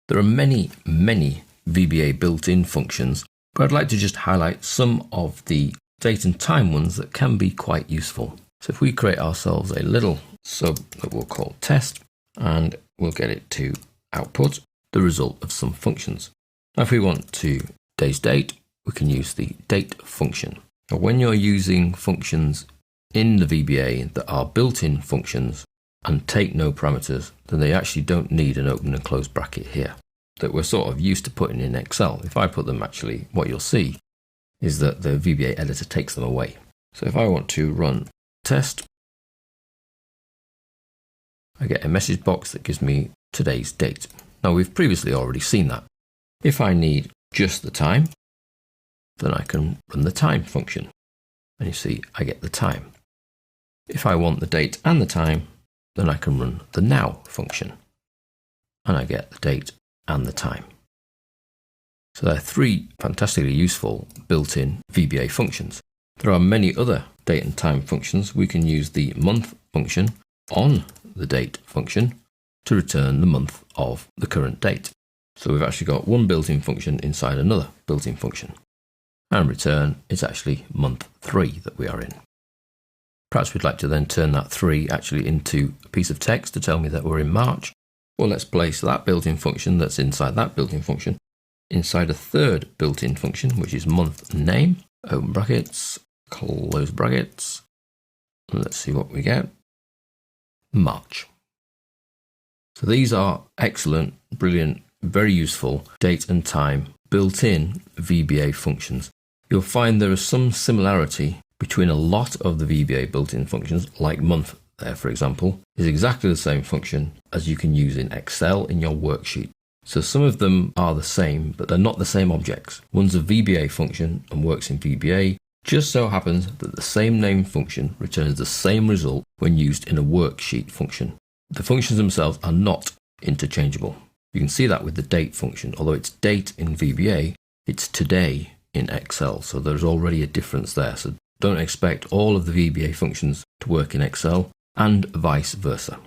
There are many VBA built-in functions, but I'd like to just highlight some of the date and time ones that can be quite useful. So if we create ourselves a little sub that we'll call test, and we'll get it to output the result of some functions. Now if we want to day's date, we can use the date function. Now when you're using functions in the VBA that are built-in functions and take no parameters, then they actually don't need an open and close bracket here that we're sort of used to putting in Excel. If I put them, actually what you'll see is that the VBA editor takes them away. So if I want to run test, I get a message box that gives me today's date. Now we've previously already seen that. If I need just the time, then I can run the time function. And you see, I get the time. If I want the date and the time, then I can run the now function. And I get the date and the time. So there are three fantastically useful built-in VBA functions. There are many other date and time functions. We can use the month function on the date function to return the month of the current date. So we've actually got one built-in function inside another built-in function. And return is actually month 3 that we are in. Perhaps we'd like to then turn that 3 actually into a piece of text to tell me that we're in March. Well, let's place that built-in function that's inside that built-in function inside a third built-in function, which is month name, open brackets, close brackets. And let's see what we get. March. So these are excellent, brilliant, very useful date and time built-in VBA functions. You'll find there is some similarity between a lot of the VBA built-in functions, like month there, for example, is exactly the same function as you can use in Excel in your worksheet. So some of them are the same, but they're not the same objects. One's a VBA function and works in VBA. Just so happens that the same name function returns the same result when used in a worksheet function. The functions themselves are not interchangeable. You can see that with the date function. Although it's date in VBA, it's today in Excel. So there's already a difference there. So don't expect all of the VBA functions to work in Excel and vice versa.